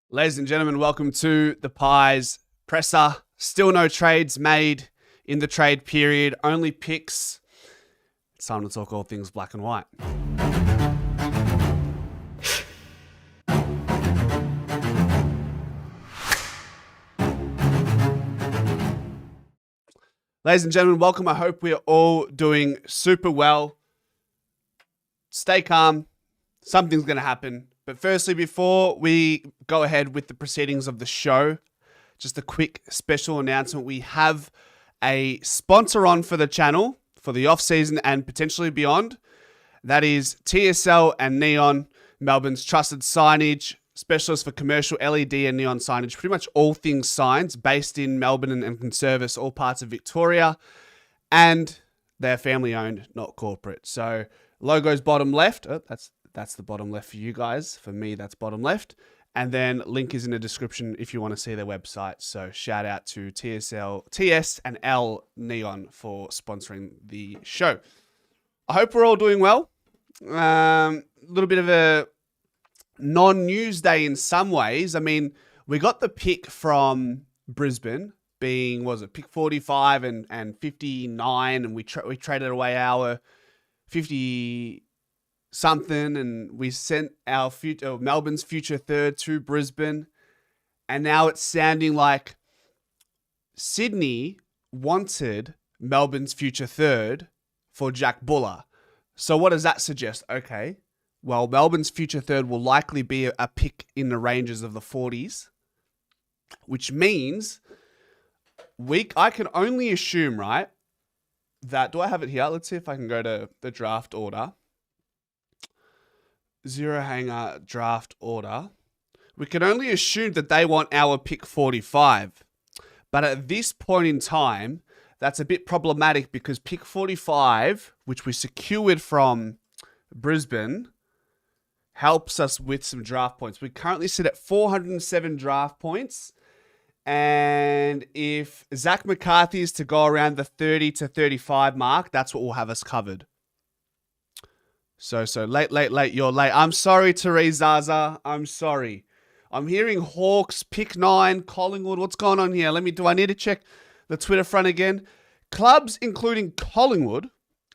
Ladies and gentlemen, welcome to the Pies presser. Still no trades made in the trade period, only picks. It's time to talk all things black and white. Ladies and gentlemen, welcome. I hope we are all doing super well. Stay calm. Something's going to happen. But firstly, before we go ahead with the proceedings of the show, just a quick special announcement. We have a sponsor on for the channel for the off-season and potentially beyond. That is TSL and Neon, Melbourne's trusted signage specialist for commercial LED and neon signage. Pretty much all things signs based in Melbourne and can service all parts of Victoria. And they're family-owned, not corporate. So logo's bottom left. Oh, that's the bottom left for you guys. For me, that's bottom left. And then link is in the description if you want to see their website. So shout out to TS and L Neon for sponsoring the show. I hope we're all doing well. A little bit of a non-news day in some ways. I mean, we got the pick from Brisbane being, pick 45 and 59, and we traded away our 50 something, and we sent our Melbourne's future third to Brisbane, and now it's sounding like Sydney wanted Melbourne's future third for Jack Buller. So what does that suggest? Okay, well, Melbourne's future third will likely be a pick in the ranges of the 40s, which means I can only assume, right, that, do I have it here? Let's see if I can go to the draft order. Zero hanger draft order. We can only assume that they want our pick 45. But at this point in time, that's a bit problematic because pick 45, which we secured from Brisbane, helps us with some draft points. We currently sit at 407 draft points. And if Zach McCarthy is to go around the 30 to 35 mark, that's what will have us covered. So late, you're late. I'm sorry, Therese Zaza. I'm sorry. I'm hearing Hawks, pick 9, Collingwood. What's going on here? Do I need to check the Twitter front again? Clubs, including Collingwood,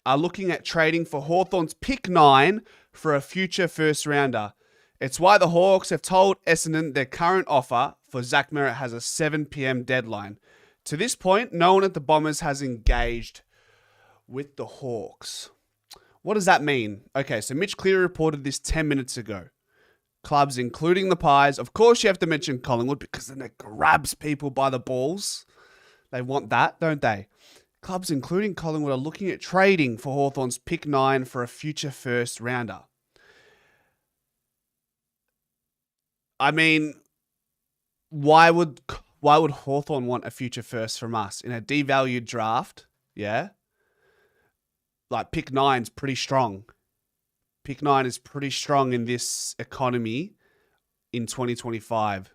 are looking at trading for Hawthorn's pick 9 for a future first rounder. It's why the Hawks have told Essendon their current offer for Zach Merritt has a 7 p.m. deadline. To this point, no one at the Bombers has engaged with the Hawks. What does that mean? Okay, so Mitch Cleary reported this 10 minutes ago. Clubs, including the Pies. Of course, you have to mention Collingwood because then it grabs people by the balls. They want that, don't they? Clubs, including Collingwood, are looking at trading for Hawthorn's pick 9 for a future first rounder. I mean, why would Hawthorn want a future first from us in a devalued draft? Yeah. Like, pick 9's pretty strong. Pick 9 is pretty strong in this economy in 2025.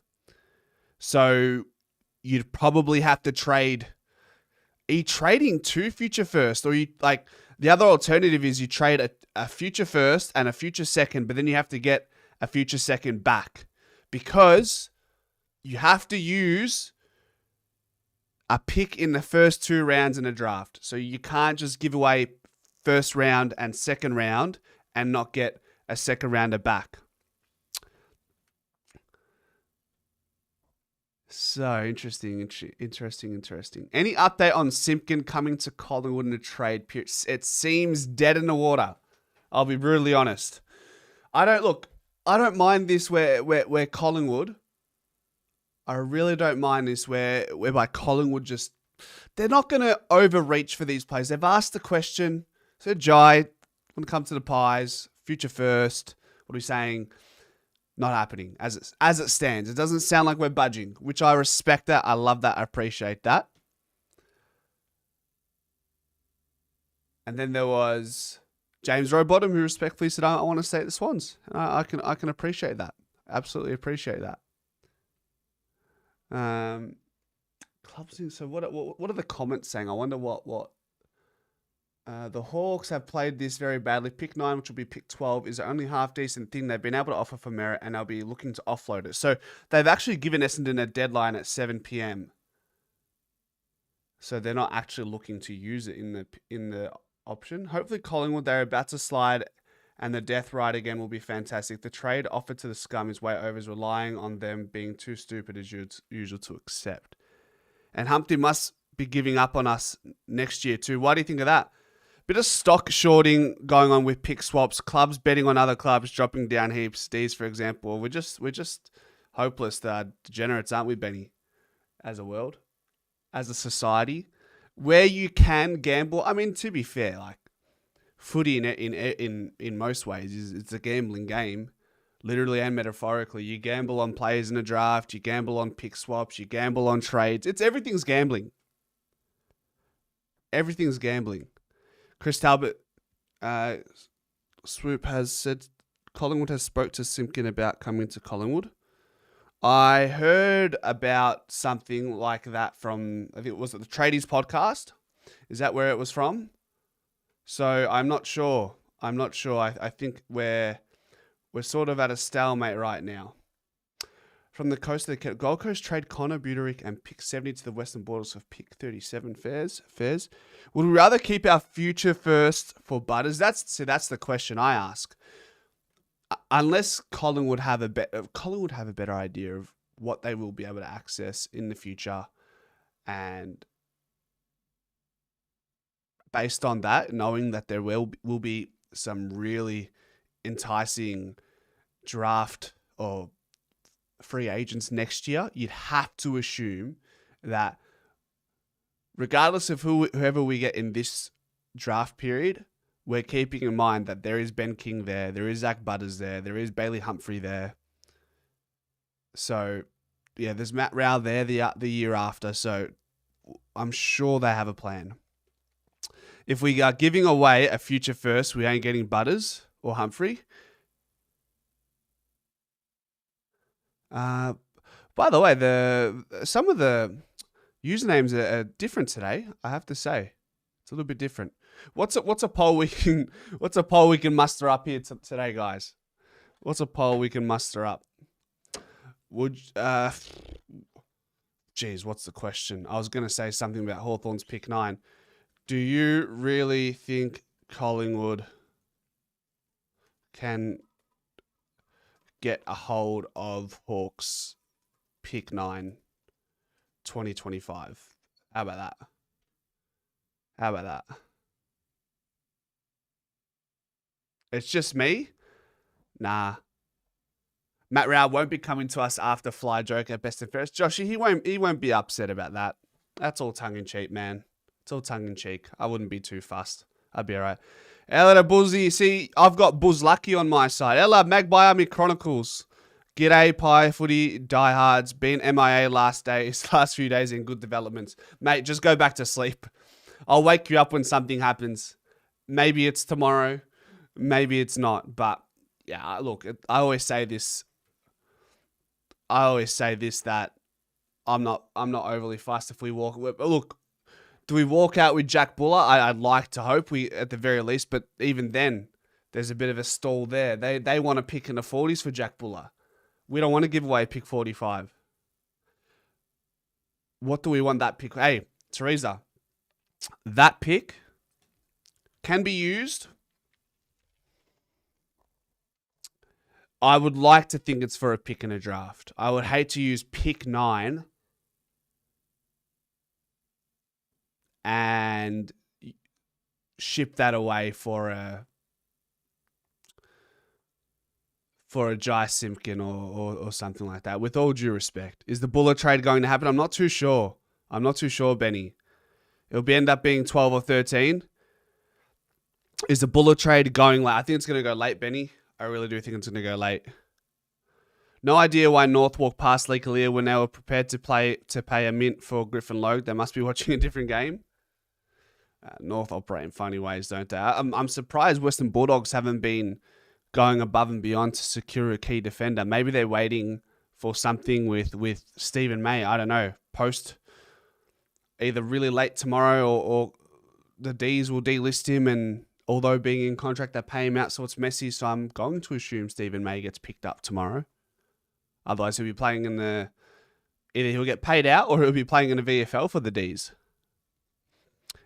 So you'd probably have to trade. Are you trading 2 future first? Or the other alternative is you trade a future first and a future second, but then you have to get a future second back because you have to use a pick in the first 2 rounds in a draft. So you can't just give away first round and second round and not get a second rounder back. So interesting. Any update on Simpkin coming to Collingwood in a trade period? It seems dead in the water. I'll be brutally honest. I don't mind this where Collingwood. I really don't mind this whereby Collingwood just, they're not going to overreach for these players. They've asked the question. So Jai, when it comes to the Pies, future first, what are we saying? Not happening as it stands. It doesn't sound like we're budging, which I respect that. I love that. I appreciate that. And then there was James Rowbottom, who respectfully said, I want to stay at the Swans. I can appreciate that. Absolutely appreciate that. Clubs. So what are the comments saying? I wonder what The Hawks have played this very badly. Pick 9, which will be pick 12, is the only half decent thing they've been able to offer for merit, and they'll be looking to offload it. So they've actually given Essendon a deadline at 7 p.m. So they're not actually looking to use it in the option. Hopefully Collingwood, they're about to slide, and the death ride again will be fantastic. The trade offered to the scum is way over, is relying on them being too stupid as usual to accept. And Humpty must be giving up on us next year too. Why do you think of that? Bit of stock shorting going on with pick swaps, clubs betting on other clubs, dropping down heaps. D's, for example. We're just hopeless degenerates, aren't we, Benny? As a world, as a society, where you can gamble. I mean, to be fair, like footy in most ways it's a gambling game, literally and metaphorically. You gamble on players in a draft, you gamble on pick swaps, you gamble on trades. Everything's gambling. Everything's gambling. Chris Talbot, Swoop has said Collingwood has spoke to Simpkin about coming to Collingwood. I heard about something like that from, I think it was the Tradies podcast. Is that where it was from? So I'm not sure. I think we're sort of at a stalemate right now. From the coast of the Gold Coast, trade Connor Buderick and pick 70 to the Western Bulldogs of pick 37 fares. Would we rather keep our future first for Butters? That's the question I ask. Unless Collingwood have a better idea of what they will be able to access in the future, and based on that, knowing that there will be some really enticing draft or free agents next year, you'd have to assume that regardless of whoever we get in this draft period, we're keeping in mind that there is Ben King there is Zach Butters there is Bailey Humphrey there. So, yeah, there's Matt Rowell there the year after, so I'm sure they have a plan. If we are giving away a future first, we ain't getting Butters or Humphrey. By the way, some of the usernames are different today. I have to say, it's a little bit different. What's a poll we can muster up here today, guys? What's a poll we can muster up? What's the question? I was gonna say something about Hawthorn's pick 9. Do you really think Collingwood can get a hold of Hawks pick 9 2025? How about that? It's just me? Nah. Matt Rowell won't be coming to us after Fly Joke at Best and Fairest. Joshy, he won't be upset about that. That's all tongue in cheek, man. It's all tongue in cheek. I wouldn't be too fussed. I'd be alright. Ella Buzzy, see, I've got Buzz Lucky on my side. Ella, Magpie Army Chronicles. G'day, Pie Footy diehards. Been MIA last few days in good developments. Mate, just go back to sleep. I'll wake you up when something happens. Maybe it's tomorrow. Maybe it's not. But, yeah, look, I always say this, that I'm not overly fussed if we walk. Look, do we walk out with Jack Buller? I'd like to hope we, at the very least, but even then, there's a bit of a stall there. They want to pick in the 40s for Jack Buller. We don't want to give away pick 45. What do we want that pick? Hey, Teresa, that pick can be used. I would like to think it's for a pick in a draft. I would hate to use pick 9 and ship that away for a Jai Simpkin or something like that. With all due respect, is the Buller trade going to happen? I'm not too sure. Benny. It'll end up being 12 or 13. Is the Buller trade going late? I think it's going to go late, Benny. I really do think it's going to go late. No idea why North walked past Lee Kalia when they were prepared to pay a mint for Griffin Logue. They must be watching a different game. North operate in funny ways, don't they? I'm surprised Western Bulldogs haven't been going above and beyond to secure a key defender. Maybe they're waiting for something with Stephen May. I don't know. Post either really late tomorrow or the D's will delist him, and although being in contract, they pay him out, so it's messy. So I'm going to assume Stephen May gets picked up tomorrow. Otherwise, he'll be playing in the... Either he'll get paid out or he'll be playing in the VFL for the D's.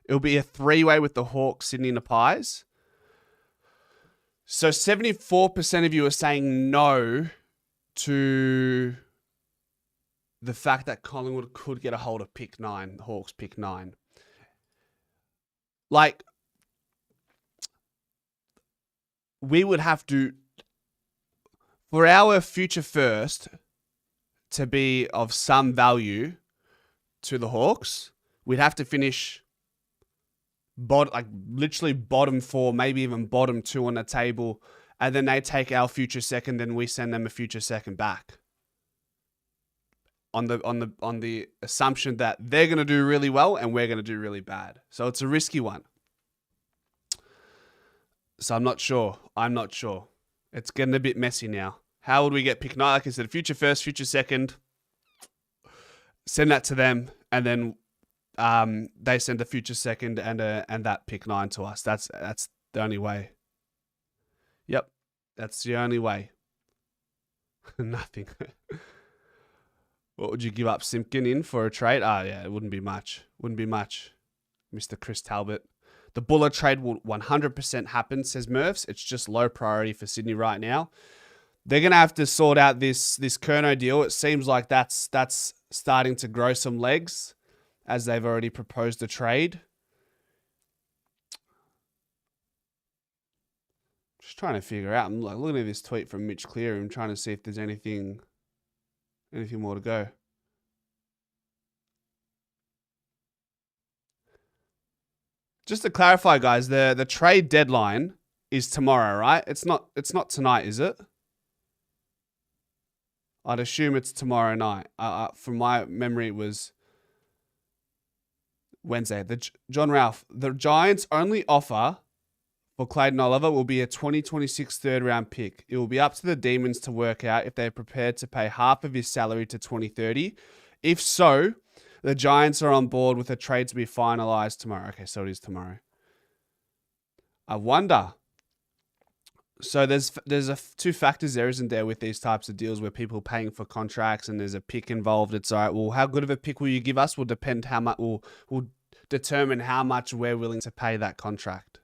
It'll be a three-way with the Hawks, Sydney and the Pies. So 74% of you are saying no to the fact that Collingwood could get a hold of pick 9, the Hawks pick 9. Like, we would have to, for our future first to be of some value to the Hawks, we'd have to finish literally bottom 4, maybe even bottom 2 on the table, and then they take our future second, then we send them a future second back. On the assumption that they're going to do really well and we're going to do really bad. So it's a risky one. So I'm not sure. It's getting a bit messy now. How would we get pick 9? Like I said, future first, future second. Send that to them, and then they send the future second and that pick 9 to us. That's the only way. Yep, that's the only way. Nothing. What would you give up Simpkin in for a trade? Yeah, it wouldn't be much. Mr. Chris Talbot. The Buller trade will 100% happen, says Murphs. It's just low priority for Sydney right now. They're going to have to sort out this Kerno deal. It seems like that's starting to grow some legs, as they've already proposed a trade. Just trying to figure out. I'm like looking at this tweet from Mitch Cleary. I'm trying to see if there's anything more to go. Just to clarify, guys, the trade deadline is tomorrow, right? It's not tonight, is it? I'd assume it's tomorrow night. From my memory, it was Wednesday. John Ralph, the Giants' only offer for Clayton Oliver will be a 2026 third-round pick. It will be up to the Demons to work out if they're prepared to pay half of his salary to 2030. If so, the Giants are on board with a trade to be finalised tomorrow. Okay, so it is tomorrow. I wonder. So there's two factors there, isn't there, with these types of deals where people are paying for contracts and there's a pick involved. It's all right. Well, how good of a pick will you give us will depend how much will determine how much we're willing to pay that contract.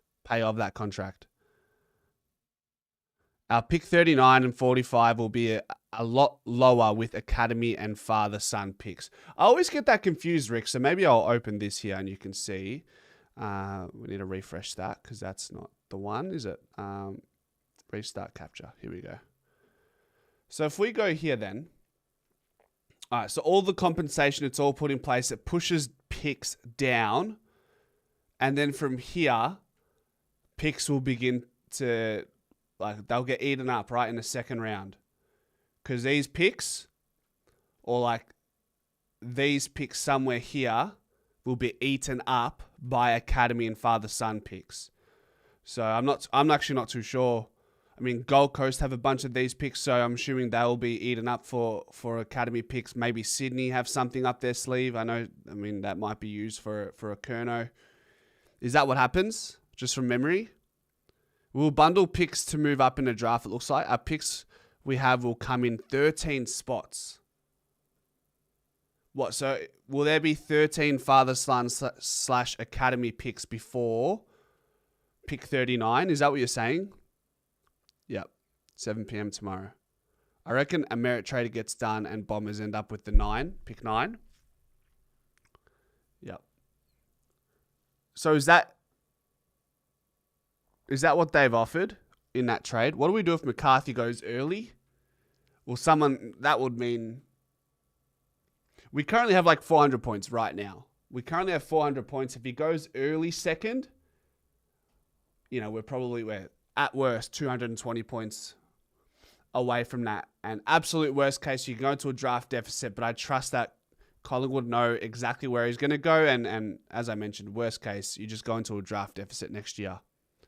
Our pick 39 and 45 will be a lot lower with academy and father-son picks. I always get that confused, Rick. So maybe I'll open this here and you can see. We need to refresh that because that's not the one, is it? Restart capture. Here we go. So if we go here then. All right, so all the compensation, it's all put in place. It pushes picks down. And then from here, picks will begin to, they'll get eaten up, right, in the second round. Because these picks, or these picks somewhere here, will be eaten up by academy and father-son picks. So I'm actually not too sure. I mean, Gold Coast have a bunch of these picks, so I'm assuming they'll be eaten up for academy picks. Maybe Sydney have something up their sleeve. That might be used for a Kerno. Is that what happens? Just from memory? We'll bundle picks to move up in the draft, it looks like. Our picks we have will come in 13 spots. What? So will there be 13 father-son / academy picks before pick 39? Is that what you're saying? Yep. 7 p.m. tomorrow. I reckon a merit trader gets done and Bombers end up with the 9, pick 9. Yep. So is that what they've offered in that trade? What do we do if McCarthy goes early? Well, that would mean we currently have 400 points right now. We currently have 400 points. If he goes early second, we're at worst 220 points away from that. And absolute worst case, you can go into a draft deficit, but I trust that Collingwood know exactly where he's going to go. And as I mentioned, worst case, you just go into a draft deficit next year.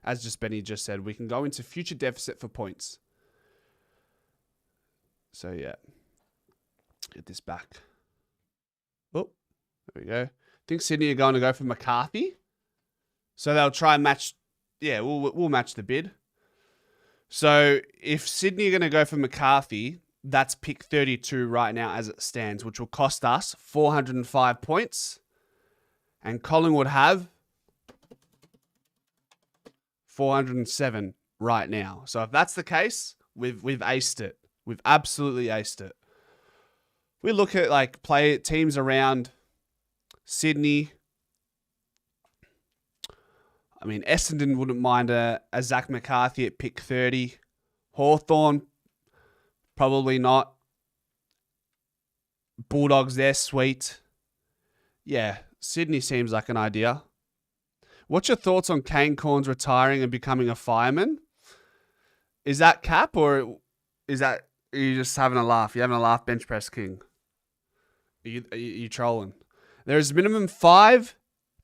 As Benny just said, we can go into future deficit for points. So, yeah. Get this back. Oh, there we go. I think Sydney are going to go for McCarthy. So they'll try and match. Yeah, we'll match the bid. So if Sydney are going to go for McCarthy, that's pick 32 right now as it stands, which will cost us 405 points. And Collingwood have 407 right now. So if that's the case, we've aced it. We've absolutely aced it. We look at like teams around Sydney. I mean, Essendon wouldn't mind a Zach McCarthy at pick 30. Hawthorn, probably not. Bulldogs, they're sweet. Yeah, Sydney seems like an idea. What's your thoughts on Kane Corns retiring and becoming a fireman? Is that cap or are you just having a laugh? You're having a laugh, Bench Press King. Are you trolling? There's minimum 5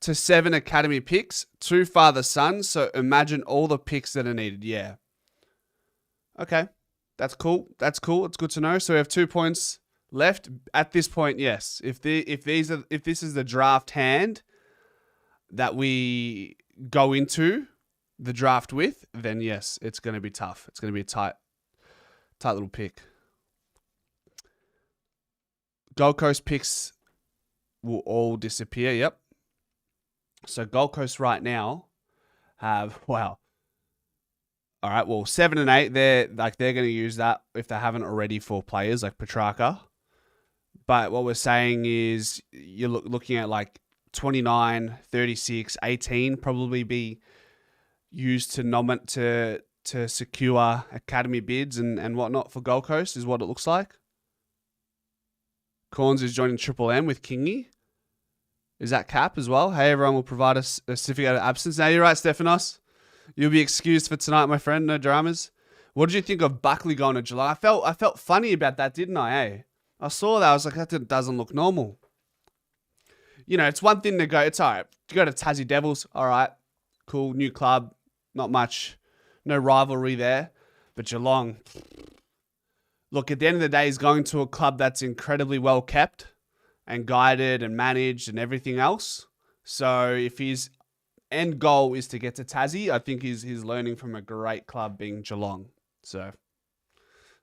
to 7 academy picks, 2 father sons. So imagine all the picks that are needed. Yeah. Okay. That's cool. It's good to know. So we have 2 points left at this point. Yes. If this is the draft hand that we go into the draft with, then yes, it's going to be tough. It's going to be a tight little pick. Gold Coast picks will all disappear. Yep. So Gold Coast right now have, wow. All right, well, 7 and 8, they're going to use that if they haven't already for players like Petrarca. But what we're saying is you're looking at like 29, 36, 18 probably be used to secure academy bids and whatnot for Gold Coast is what it looks like. Corns is joining Triple M with Kingy. Is that cap as well? Hey, everyone will provide a certificate of absence. Now, you're right, Stephanos. You'll be excused for tonight, my friend. No dramas. What did you think of Buckley going to Geelong? I felt funny about that, didn't I? Eh? I saw that. I was like, that doesn't look normal. You know, it's one thing to go. It's all right. You go to Tassie Devils. All right. Cool. New club. Not much. No rivalry there. But Geelong. Look, at the end of the day, he's going to a club that's incredibly well kept and guided and managed and everything else. So if his end goal is to get to Tassie, I think he's learning from a great club being Geelong. So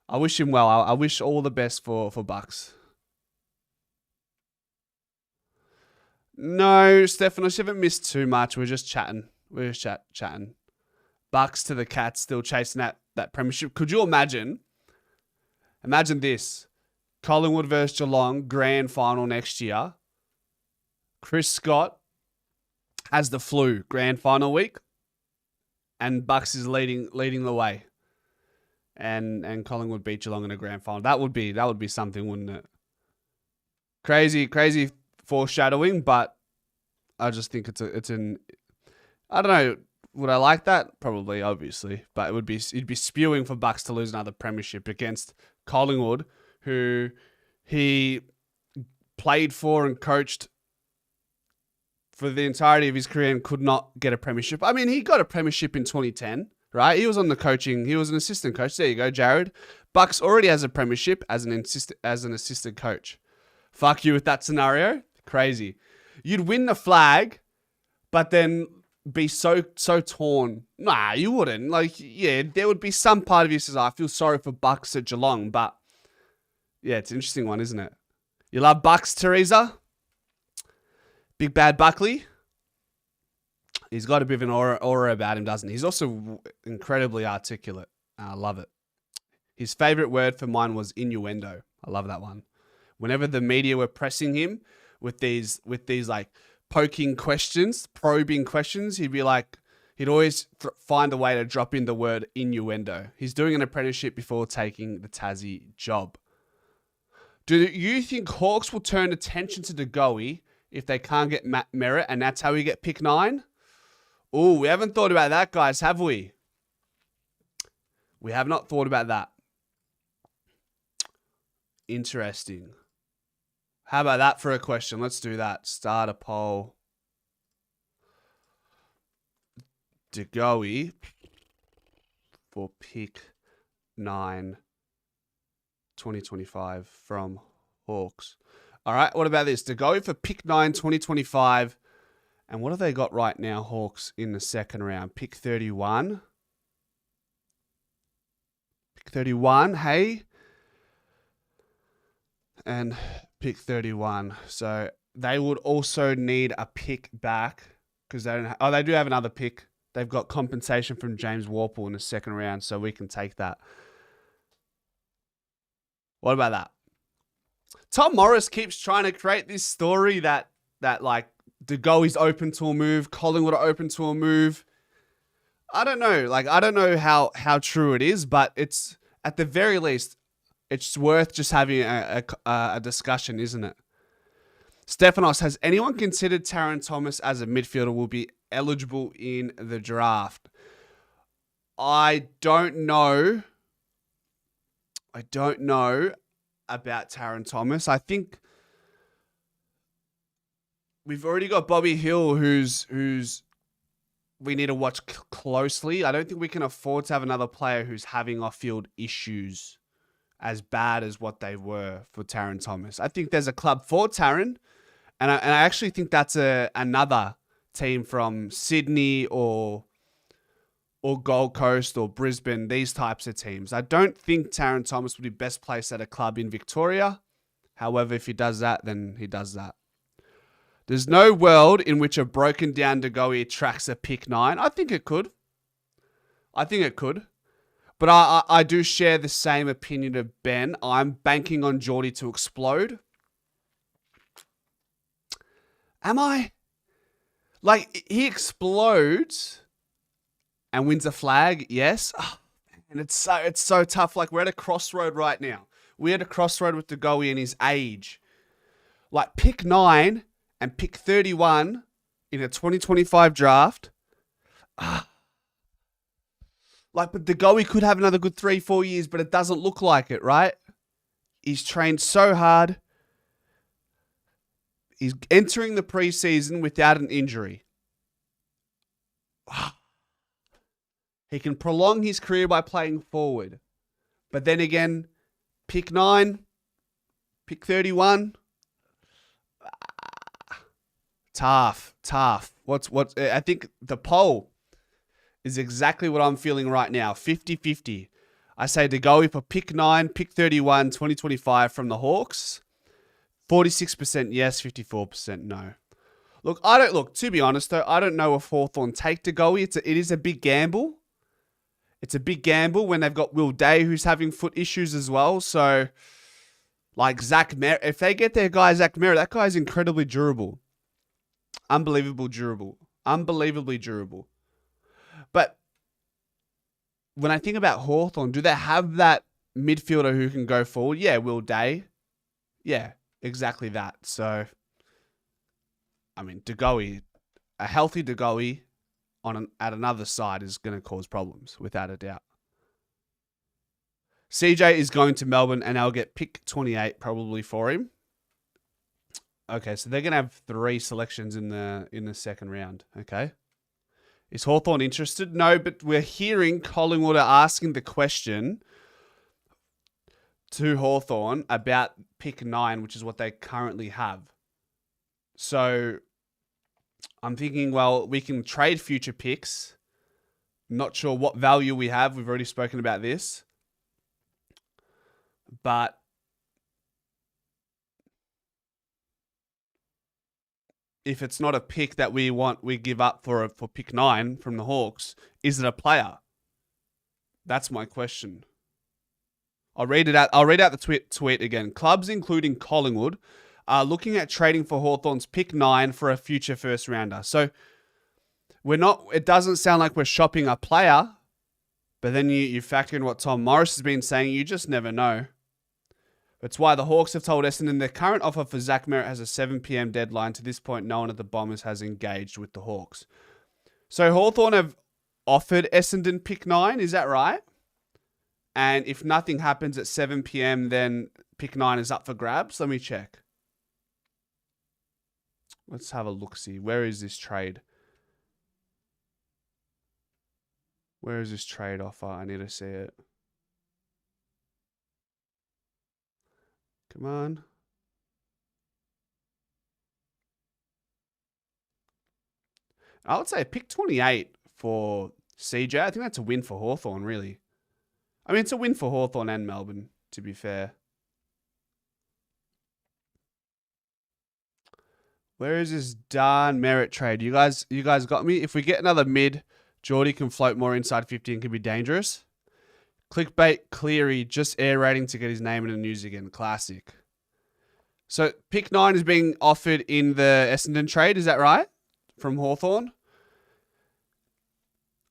I wish him well. I wish all the best for Bucks. No, Stephanos, you haven't missed too much. We're just chatting. Chatting. Bucks to the Cats, still chasing that premiership. Could you imagine? Imagine this. Collingwood versus Geelong, grand final next year. Chris Scott has the flu, grand final week. And Bucks is leading the way. And Collingwood beat Geelong in a grand final. That would be something, wouldn't it? Crazy foreshadowing, but I just think it's an I don't know. Would I like that? Probably, obviously. But it'd be spewing for Bucks to lose another premiership against Collingwood, who he played for and coached for the entirety of his career and could not get a premiership. I mean, he got a premiership in 2010, right? He was on the coaching. He was an assistant coach. There you go, Jared. Bucks already has a premiership as an assistant coach. Fuck you with that scenario. Crazy. You'd win the flag, but then be so torn. Nah, you wouldn't. Like, yeah, there would be some part of you says, I feel sorry for Bucks at Geelong, but yeah, it's an interesting one, isn't it? You love Bucks, Teresa? Big bad Buckley? He's got a bit of an aura about him, doesn't he? He's also incredibly articulate. I love it. His favourite word for mine was innuendo. I love that one. Whenever the media were pressing him with these like poking questions, probing questions, he'd always find a way to drop in the word innuendo. He's doing an apprenticeship before taking the Tassie job. Do you think Hawks will turn attention to the Goey if they can't get Matt Merritt and that's how we get pick 9? Oh, we haven't thought about that, guys, have we? We have not thought about that. Interesting. How about that for a question? Let's do that. Start a poll. De Goey for pick 9 2025 from Hawks. All right, what about this? De Goey for pick 9 2025 And what have they got right now, Hawks, in the second round? Pick 31. Pick 31, hey? And pick 31. So they would also need a pick back because they don't. They do have another pick. They've got compensation from James Warple in the second round, so we can take that. What about that? Tom Morris keeps trying to create this story that like De Goey's open to a move, Collingwood are open to a move. I don't know. Like, I don't know how true it is, but it's at the very least, it's worth just having a discussion, isn't it? Stephanos, has anyone considered Taron Thomas as a midfielder will be eligible in the draft? I don't know. I don't know about Taron Thomas. I think we've already got Bobby Hill, who's we need to watch closely. I don't think we can afford to have another player who's having off-field issues as bad as what they were for Taron Thomas. I think there's a club for Taron, and I actually think that's another team from Sydney or Gold Coast or Brisbane, these types of teams. I don't think Taron Thomas would be best placed at a club in Victoria. However, if he does that, then he does that. There's no world in which a broken down De Goey attracts a pick 9. I think it could. But I do share the same opinion of Ben. I'm banking on Geordie to explode. Am I? Like, he explodes and wins a flag, yes. And it's so tough. Like, we're at a crossroad right now. We're at a crossroad with De Goey and his age. Like, pick 9 and pick 31 in a 2025 draft. But De Goey could have another good 3-4 years, but it doesn't look like it, right? He's trained so hard. He's entering the preseason without an injury. He can prolong his career by playing forward. But then again, pick 9, pick 31. Tough. I think the poll is exactly what I'm feeling right now. 50-50. I say De Goey for pick 9, pick 31, 2025 from the Hawks. 46% yes, 54% no. Look, to be honest though, I don't know if Hawthorn take De Goey. It is a big gamble. It's a big gamble when they've got Will Day, who's having foot issues as well. So, like Zach Merritt, if they get their guy Zach Merritt, that guy's incredibly durable. Unbelievably durable. But when I think about Hawthorn, do they have that midfielder who can go forward? Yeah, Will Day. Yeah, exactly that. So, I mean, De Goey, a healthy De Goey at another side is going to cause problems, without a doubt. CJ is going to Melbourne, and they'll get pick 28 probably for him. Okay, so they're going to have 3 selections in the second round. Okay. Is Hawthorn interested? No, but we're hearing Collingwood are asking the question to Hawthorn about pick 9, which is what they currently have. So I'm thinking, well, we can trade future picks. Not sure what value we have. We've already spoken about this. But if it's not a pick that we give up for pick 9 from the Hawks, is it a player? That's my question. I'll read it out. I'll read out the tweet again. Clubs, including Collingwood, are looking at trading for Hawthorn's pick 9 for a future first rounder. So it doesn't sound like we're shopping a player, but then you factor in what Tom Morris has been saying. You just never know. That's why the Hawks have told Essendon their current offer for Zach Merritt has a 7 p.m. deadline. To this point, no one at the Bombers has engaged with the Hawks. So Hawthorn have offered Essendon pick 9, is that right? And if nothing happens at 7 p.m., then pick 9 is up for grabs. Let me check. Let's have a look-see. Where is this trade? Where is this trade offer? I need to see it. Come on. I would say pick 28 for CJ. I think that's a win for Hawthorn, really. I mean, it's a win for Hawthorn and Melbourne, to be fair. Where is this darn merit trade? You guys got me? If we get another mid, Geordie can float more inside 50 and can be dangerous. Clickbait Cleary just air rating to get his name in the news again. Classic. So pick 9 is being offered in the Essendon trade. Is that right? From Hawthorn.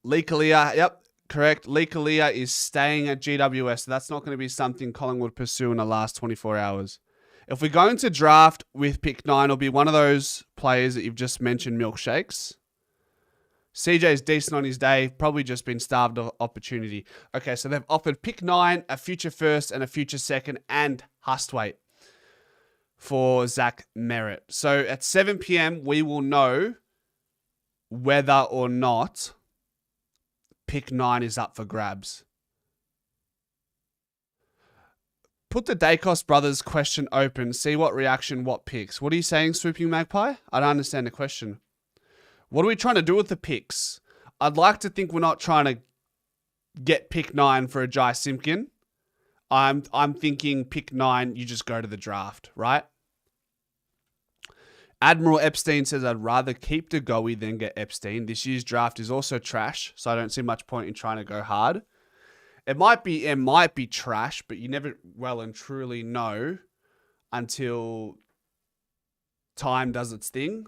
Lee Kalia, yep, correct. Lee Kalia is staying at GWS. So that's not going to be something Collingwood pursue in the last 24 hours. If we're going to draft with pick 9, it'll be one of those players that you've just mentioned, milkshakes. CJ's decent on his day, probably just been starved of opportunity. Okay, so they've offered pick 9, a future first and a future second, and Hustwaite for Zach Merritt. So at 7 p.m, we will know whether or not pick 9 is up for grabs. Put the Dacos brothers question open. See what reaction, what picks. What are you saying, Swooping Magpie? I don't understand the question. What are we trying to do with the picks? I'd like to think we're not trying to get pick 9 for a Jai Simpkin. I'm thinking pick 9, you just go to the draft, right? Admiral Epstein says, I'd rather keep the Goey than get Epstein. This year's draft is also trash, so I don't see much point in trying to go hard. It might be trash, but you never well and truly know until time does its thing.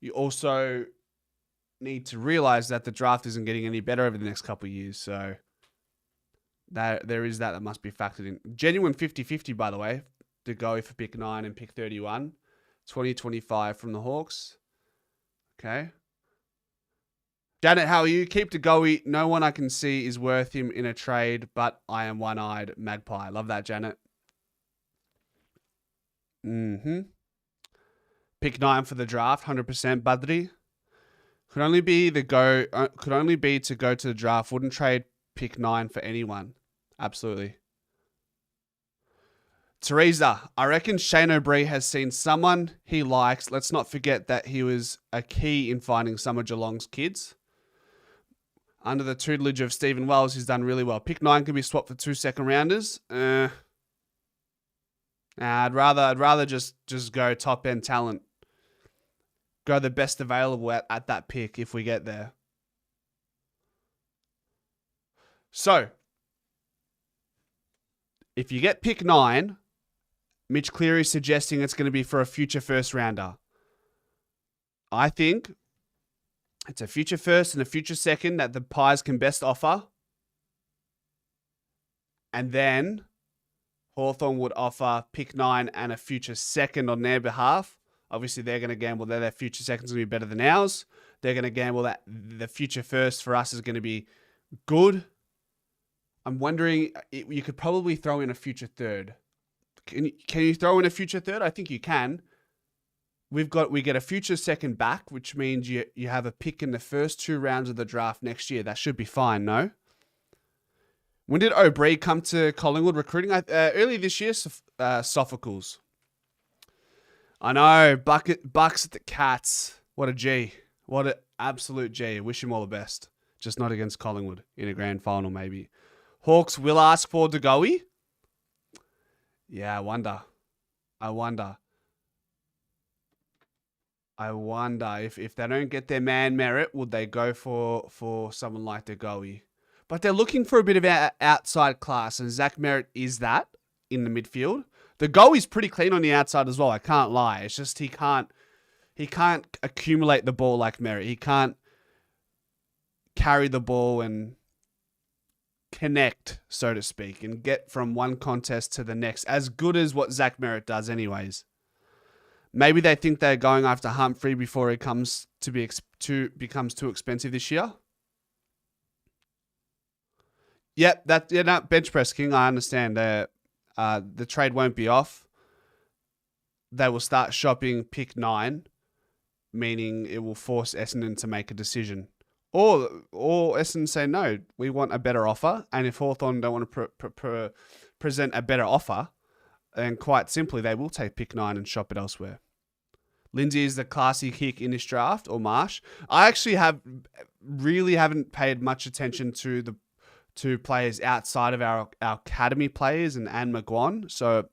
You also need to realize that the draft isn't getting any better over the next couple of years, so there is that must be factored in. Genuine 50-50, by the way, to go for pick 9 and pick 31. 2025 from the Hawks. Okay. Janet, how are you? Keep to Goey. No one I can see is worth him in a trade, but I am one-eyed magpie. Love that, Janet. Pick 9 for the draft, 100% Badri. Could only be to go to the draft. Wouldn't trade pick 9 for anyone. Absolutely. Teresa, I reckon Shane O'Brien has seen someone he likes. Let's not forget that he was a key in finding some of Geelong's kids. Under the tutelage of Stephen Wells, he's done really well. Pick 9 can be swapped for 2 second rounders. I'd rather just go top end talent. Go the best available at that pick if we get there. So, if you get pick 9, Mitch Cleary suggesting it's going to be for a future first rounder. I think it's a future first and a future second that the Pies can best offer. And then Hawthorn would offer pick 9 and a future second on their behalf. Obviously, they're going to gamble that their future second is going to be better than ours. They're going to gamble that the future first for us is going to be good. I'm wondering, you could probably throw in a future third. Can you throw in a future third? I think you can. We get a future second back, which means you have a pick in the first 2 rounds of the draft next year. That should be fine, no? When did O'Brien come to Collingwood recruiting? Early this year, Sophocles. I know, Bucks at the Cats. What a G. What an absolute G. I wish him all the best. Just not against Collingwood in a grand final, maybe. Hawks will ask for De Goey. Yeah, I wonder if they don't get their man Merritt, would they go for someone like De Goey? But they're looking for a bit of outside class, and Zach Merritt is that in the midfield. De Goey's pretty clean on the outside as well. I can't lie. It's just he can't accumulate the ball like Merritt. He can't carry the ball and connect, so to speak, and get from one contest to the next as good as what Zach Merritt does anyways. Maybe they think they're going after Humphrey before it becomes too expensive this year. Yep, bench press king, I understand. The trade won't be off. They will start shopping pick 9, meaning it will force Essendon to make a decision. Or Essendon say, no, we want a better offer. And if Hawthorn don't want to present a better offer, then quite simply, they will take pick 9 and shop it elsewhere. Lindsay is the classy kick in this draft, or Marsh. I actually really haven't paid much attention to the two players outside of our academy players and Anne McGuan, so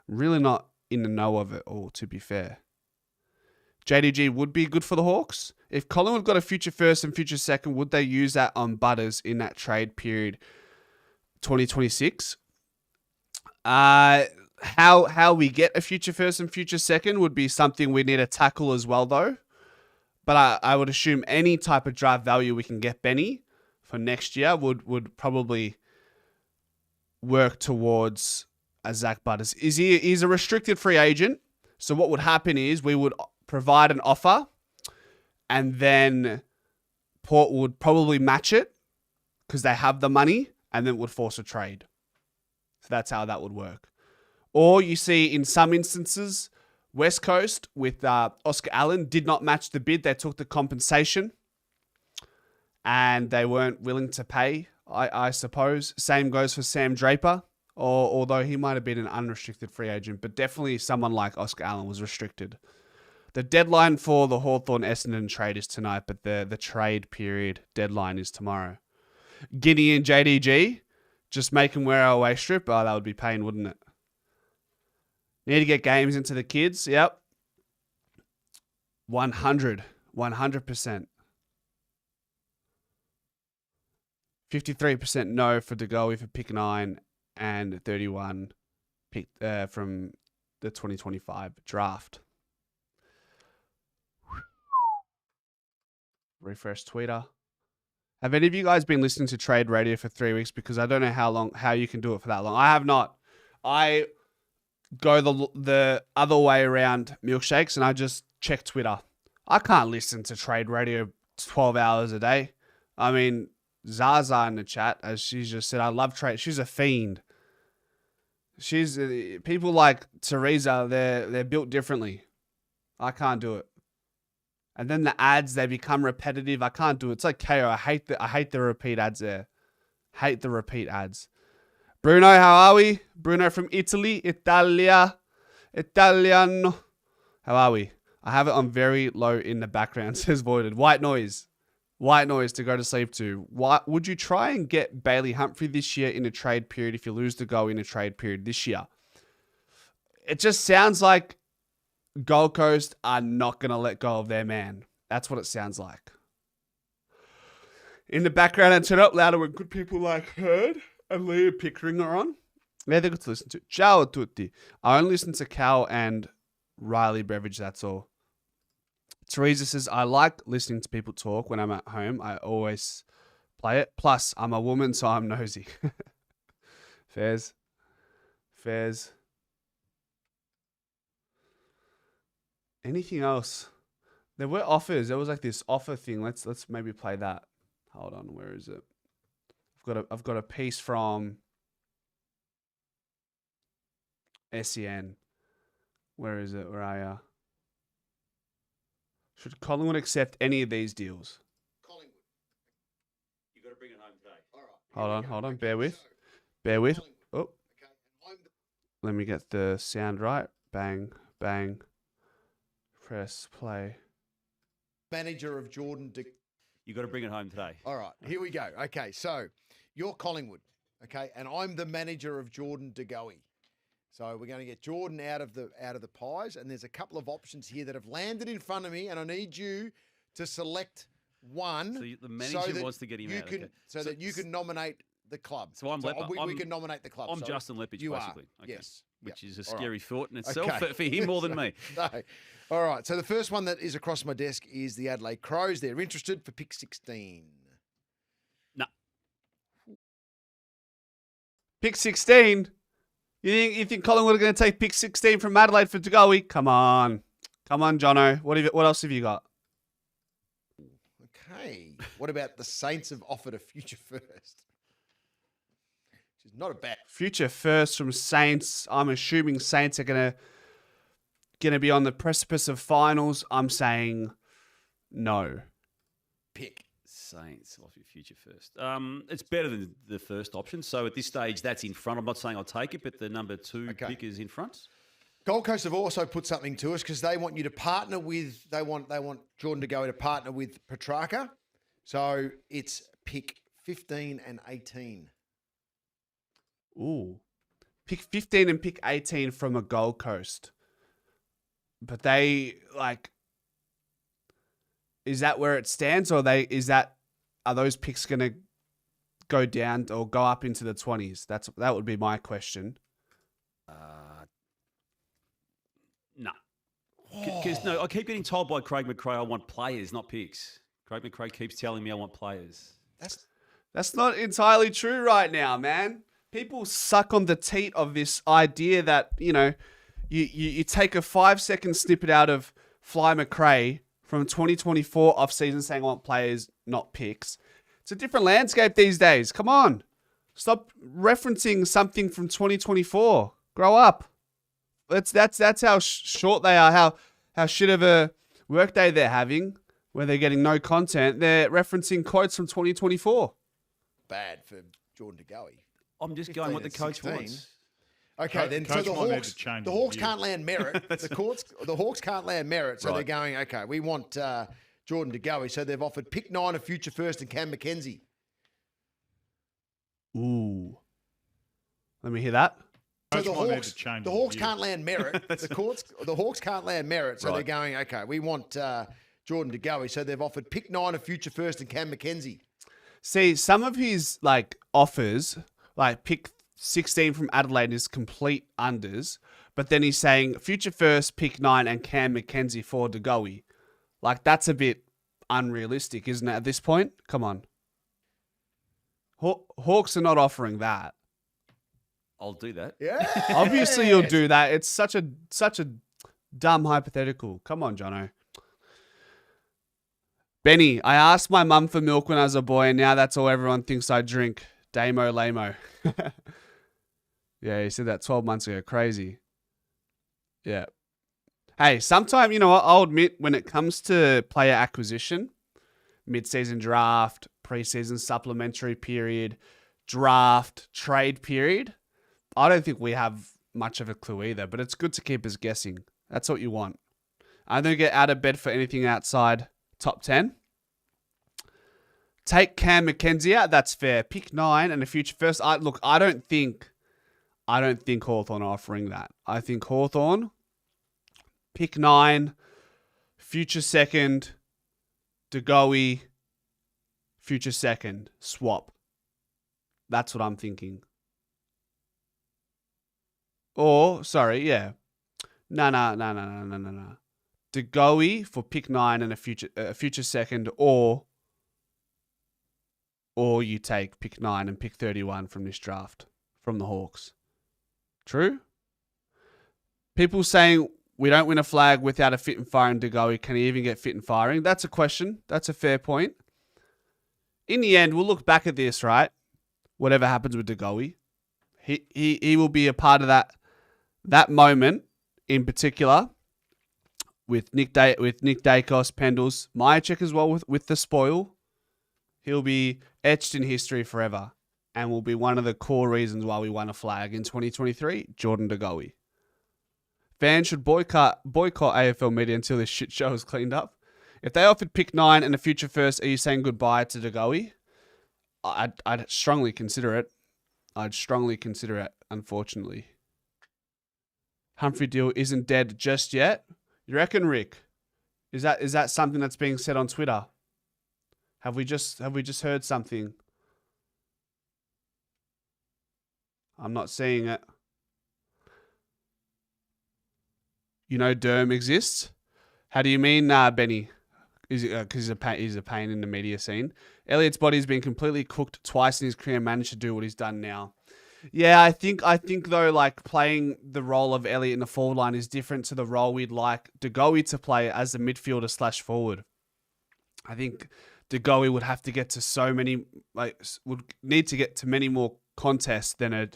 really not in the know of it all, to be fair. JDG would be good for the Hawks. If Collingwood got a future first and future second, would they use that on Butters in that trade period 2026? How we get a future first and future second would be something we need to tackle as well, though. But I would assume any type of draft value we can get Benny for next year would probably work towards a Zach Butters. He's a restricted free agent. So what would happen is we would provide an offer and then Port would probably match it because they have the money and then would force a trade. So that's how that would work. Or you see in some instances, West Coast with Oscar Allen did not match the bid. They took the compensation and they weren't willing to pay, I suppose. Same goes for Sam Draper, although he might have been an unrestricted free agent, but definitely someone like Oscar Allen was restricted. The deadline for the Hawthorn Essendon trade is tonight, but the trade period deadline is tomorrow. Guinea and JDG, just make them wear our away strip. Oh, that would be pain, wouldn't it? Need to get games into the kids. Yep. 100%. 53% no for Goey for pick 9 and 31 pick from the 2025 draft. Refresh Twitter. Have any of you guys been listening to Trade Radio for 3 weeks? Because I don't know how you can do it for that long. I have not. I go the other way around milkshakes and I just check Twitter. I can't listen to Trade Radio 12 hours a day. I mean, Zaza in the chat, as she just said, I love Trade. She's a fiend. She's people like Teresa, they're built differently. I can't do it. And then the ads, they become repetitive. I can't do it. It's like KO. I hate the repeat ads there. Hate the repeat ads. Bruno, how are we? Bruno from Italy. Italiano. How are we? I have it on very low in the background, says Voided. White noise. White noise to go to sleep to. Would you try and get Bailey Humphrey this year in a trade period if you lose the goal in a trade period this year? It just sounds like Gold Coast are not going to let go of their man. That's what it sounds like. In the background, and turn up louder when good people like Heard and Leah Pickering are on. Yeah, they're good to listen to. Ciao tutti. I only listen to Cal and Riley Beveridge, that's all. Teresa says, I like listening to people talk when I'm at home. I always play it. Plus, I'm a woman, so I'm nosy. Fairs. Anything else? There were offers. There was like this offer thing. Let's maybe play that. Hold on, where is it? I've got a piece from SEN. Where is it? Where are you? Should Collingwood accept any of these deals? Collingwood. You got to bring it home today. All right. Hold on. Bear with. Oh. Okay. Let me get the sound right. Bang, bang. Press play. Manager of Jordan. You got to bring it home today. All right. Here we go. Okay. So you're Collingwood. Okay. And I'm the manager of Jordan De Goey. So we're going to get Jordan out of the pies, and there's a couple of options here that have landed in front of me, and I need you to select one. So the manager wants to get him out. So that you can nominate the club. So I'm Lepper. We can nominate the club. I'm Justin Lepage, you basically. Are. Okay. Yes. Which is a All scary right. thought in itself for him more than me. No. All right. So the first one that is across my desk is the Adelaide Crows. They're interested for pick 16. No. Pick 16? You think Collingwood are going to take pick 16 from Adelaide for Goey? Come on, Jono. What else have you got? Okay. What about the Saints have offered a future first? Which is not a bad Future first from Saints. I'm assuming Saints are going to be on the precipice of finals. I'm saying no. pick. Saints off your future first. It's better than the first option. So at this stage, that's in front. I'm not saying I'll take it, but the number 2 pick is in front. Gold Coast have also put something to us because they want you to partner with. They want Jordan to go to partner with Petrarca. So it's pick 15 and 18. Ooh. Pick 15 and pick 18 from a Gold Coast. But they, like... Is that where it stands, or are those picks going to go down or go up into the 20s? That would be my question. No. Because no, I keep getting told by Craig McRae I want players, not picks. Craig McRae keeps telling me I want players. That's not entirely true right now, man. People suck on the teat of this idea that, you take a 5-second snippet out of Fly McRae from 2024 off-season saying I want players, not picks. It's a different landscape these days. Come on. Stop referencing something from 2024. Grow up. That's how short they are, how shit of a workday they're having, where they're getting no content. They're referencing quotes from 2024. Bad for Jordan DeGoey. I'm just going what the coach wants. Okay, then so the Hawks can't land merit. The Hawks can't land merit, so they're going, okay, we want Jordan DeGoey. So they've offered pick 9 of future first and Cam McKenzie. Ooh. Let me hear that. So the Hawks can't land merit. The Hawks can't land merit, so they're going, okay, we want Jordan DeGoey. So they've offered pick 9 of future first and Cam McKenzie. See, some of his offers, like pick 16 from Adelaide, is complete unders, but then he's saying future first, pick 9 and Cam McKenzie for DeGoey. That's a bit unrealistic, isn't it, at this point? Come on. Hawks are not offering that. I'll do that. Yeah. Obviously you'll do that. It's such a dumb hypothetical. Come on, Jono. Benny, I asked my mum for milk when I was a boy, and now that's all everyone thinks I drink. Damo lamo. Yeah, he said that 12 months ago. Crazy. Yeah. Hey, sometime, I'll admit, when it comes to player acquisition, mid-season draft, preseason supplementary period, draft, trade period, I don't think we have much of a clue either, but it's good to keep us guessing. That's what you want. I don't get out of bed for anything outside top 10. Take Cam McKenzie out. That's fair. Pick 9 and a future first. I don't think Hawthorn are offering that. I think Hawthorn, pick 9, future second, DeGoey, future second, swap. That's what I'm thinking. Or, sorry, yeah. No. DeGoey for pick 9 and a future second, or you take pick 9 and pick 31 from this draft from the Hawks. True? People saying we don't win a flag without a fit and firing DeGoey. Can he even get fit and firing? That's a question. That's a fair point. In the end, we'll look back at this, right? Whatever happens with DeGoey, he will be a part of that moment in particular with Nick Dacos, Pendles, Myercheck as well with the spoil. He'll be etched in history forever and will be one of the core reasons why we won a flag in 2023, Jordan DeGoey. Fans should boycott AFL media until this shit show is cleaned up. If they offered pick 9 and a future first, are you saying goodbye to DeGoey? I'd strongly consider it. Unfortunately. Humphrey deal isn't dead just yet. You reckon, Rick? Is that something that's being said on Twitter? Have we just heard something? I'm not seeing it. Derm exists? How do you mean, Benny? Is it because he's a pain in the media scene? Elliott's body's been completely cooked twice in his career and managed to do what he's done now. Yeah, I think though, playing the role of Elliott in the forward line is different to the role we'd like DeGoey to play as a midfielder / forward. I think DeGoey would have to get to would need to get to many more contests than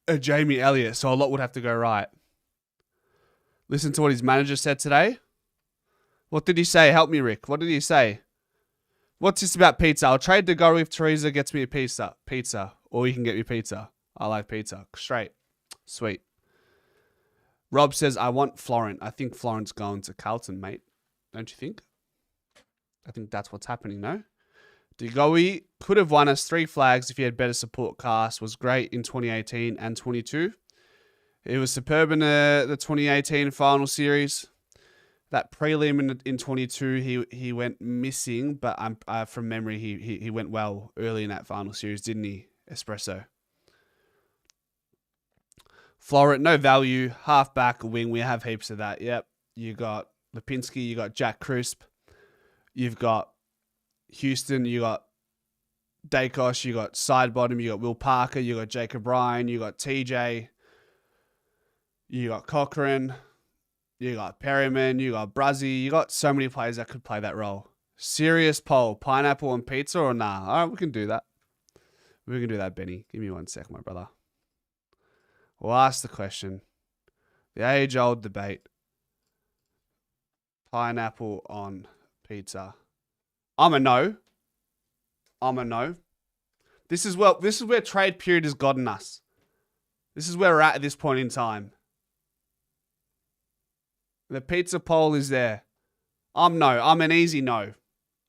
a Jamie Elliott, so a lot would have to go right. Listen to what his manager said today. What did he say? Help me, Rick. What did he say? What's this about pizza? I'll trade DeGoey if Teresa gets me a pizza. Pizza. Or you can get me pizza. I like pizza. Straight. Sweet. Rob says, I want Florent. I think Florent's going to Carlton, mate. Don't you think? I think that's what's happening, no? Goey could have won us 3 flags if he had better support cast. Was great in 2018 and 22. He was superb in the 2018 final series. That prelim in 22, he went missing, but from memory, he went well early in that final series, didn't he? Espresso. Florent, no value. Halfback, wing. We have heaps of that. Yep. You got Lipinski. You got Jack Crisp. You've got Houston. You got Dacos. You got Sidebottom. You got Will Parker. You got Jacob Ryan. You got TJ. You got Cochrane. You got Perryman. You got Bruzzy. You got so many players that could play that role. Serious poll. Pineapple and pizza or nah? All right, we can do that. We can do that, Benny. Give me 1 sec, my brother. We'll ask the question. The age-old debate. Pineapple on pizza. I'm a no. This is where trade period has gotten us. This is where we're at this point in time. The pizza poll is there. I'm an easy no.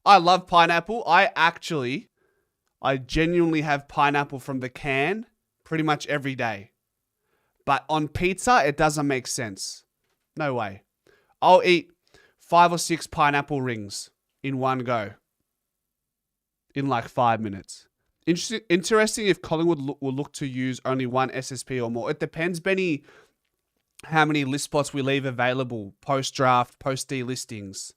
I love pineapple. I genuinely have pineapple from the can pretty much every day. But on pizza, it doesn't make sense. No way. I'll eat 5 or 6 pineapple rings in one go. In like 5 minutes. Interesting if Collingwood will look to use only one SSP or more. It depends, Benny, how many list spots we leave available post-draft, post-delistings.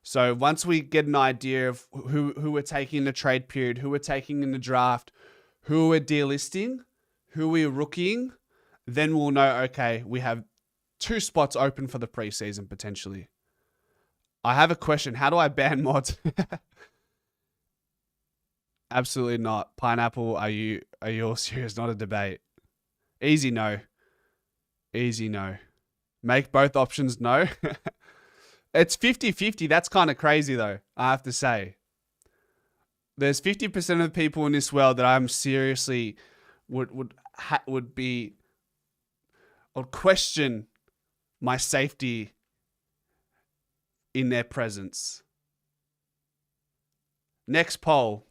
So once we get an idea of who we're taking in the trade period, who we're taking in the draft, who we're delisting, who we're rookieing, then we'll know, okay, we have 2 spots open for the preseason potentially. I have a question. How do I ban mods? Absolutely not. Pineapple, are you all serious? Not a debate. Easy no. Make both options no. It's 50-50. That's kind of crazy though, I have to say. There's 50% of people in this world that I'm seriously would question my safety in their presence. Next poll.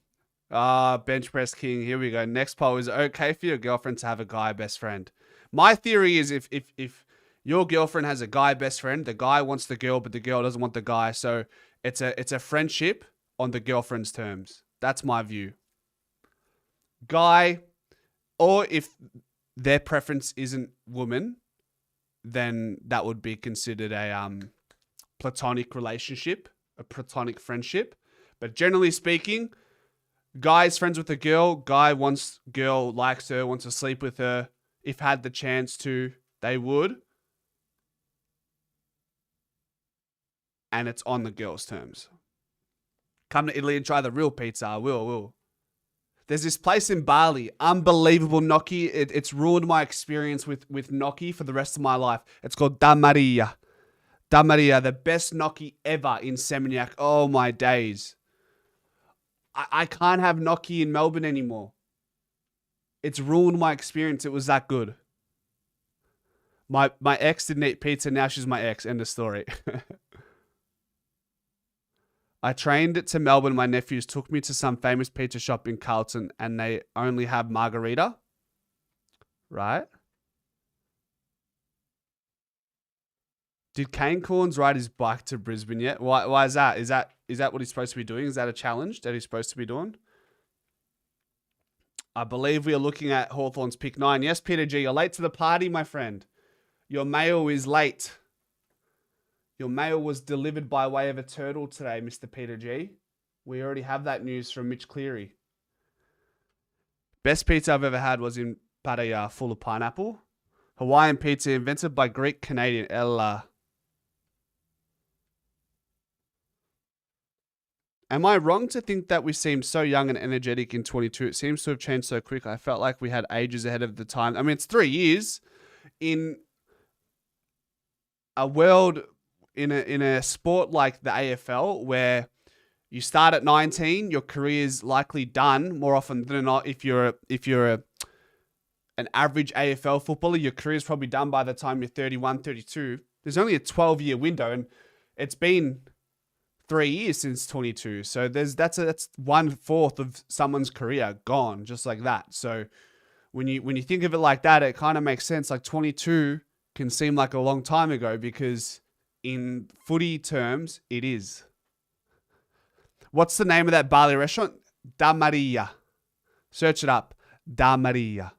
Bench press king. Here we go. Next poll. Is it okay for your girlfriend to have a guy best friend? My theory is if your girlfriend has a guy best friend, the guy wants the girl, but the girl doesn't want the guy. So it's a friendship on the girlfriend's terms. That's my view. Guy, or if their preference isn't woman, then that would be considered a platonic relationship, a platonic friendship. But generally speaking, guy's friends with a girl, guy wants girl, likes her, wants to sleep with her. If had the chance to, they would. And it's on the girl's terms. Come to Italy and try the real pizza. I will. There's this place in Bali, unbelievable gnocchi. It's ruined my experience with gnocchi for the rest of my life. It's called Da Maria. Da Maria, the best gnocchi ever in Seminyak. Oh my days. I can't have gnocchi in Melbourne anymore. It's ruined my experience. It was that good. My ex didn't eat pizza. Now she's my ex. End of story. I trained to Melbourne. My nephews took me to some famous pizza shop in Carlton and they only have margarita. Right? Did Kane Corns ride his bike to Brisbane yet? Why is that? Is that what he's supposed to be doing? Is that a challenge that he's supposed to be doing? I believe we are looking at Hawthorn's pick 9. Yes, Peter G, you're late to the party, my friend. Your mail is late. Your mail was delivered by way of a turtle today, Mr. Peter G. We already have that news from Mitch Cleary. Best pizza I've ever had was in Pattaya, full of pineapple. Hawaiian pizza invented by Greek Canadian Ella. Am I wrong to think that we seemed so young and energetic in 22? It seems to have changed so quick. I felt like we had ages ahead of the time. I mean, it's 3 years in a world, in a sport like the AFL, where you start at 19, your career is likely done more often than not if you're an average AFL footballer, your career's probably done by the time you're 31, 32. There's only a 12-year window, and it's been 3 years since 22. So that's 1/4 of someone's career gone just like that. So when you think of it like that, it kind of makes sense. Like 22 can seem like a long time ago because in footy terms, it is. What's the name of that Bali restaurant? Da Maria. Search it up. Da Maria.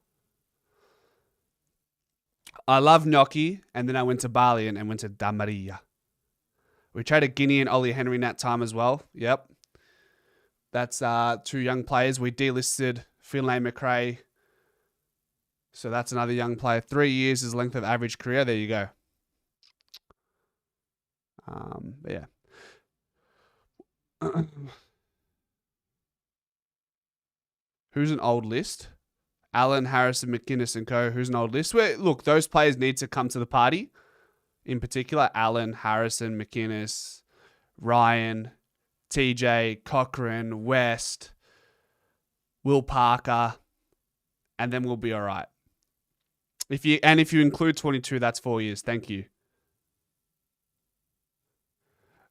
I love gnocchi, and then I went to Bali and went to Da Maria. We traded Guinea and Ollie Henry in that time as well. Yep. That's 2 young players. We delisted Finlay McRae. So that's another young player. 3 years is length of average career. There you go. Yeah. Who's an old list? Allen, Harrison, McInnes, and co. Who's an old list? Look, those players need to come to the party. In particular, Allen, Harrison, McInnes, Ryan, TJ, Cochran, West, Will Parker, and then we'll be all right. If you include 22, that's 4 years. Thank you.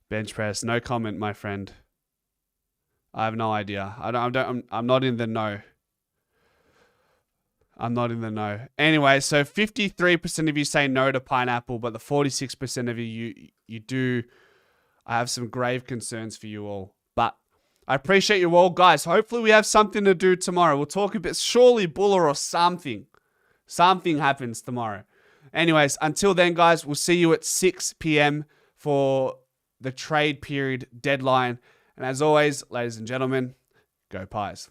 Bench press, no comment, my friend. I have no idea. I'm not in the know. I'm not in the know. Anyway, so 53% of you say no to pineapple, but the 46% of you do. I have some grave concerns for you all. But I appreciate you all, guys. Hopefully we have something to do tomorrow. We'll talk a bit. Surely Buller or something. Something happens tomorrow. Anyways, until then, guys, we'll see you at 6 p.m. for the trade period deadline. And as always, ladies and gentlemen, go Pies.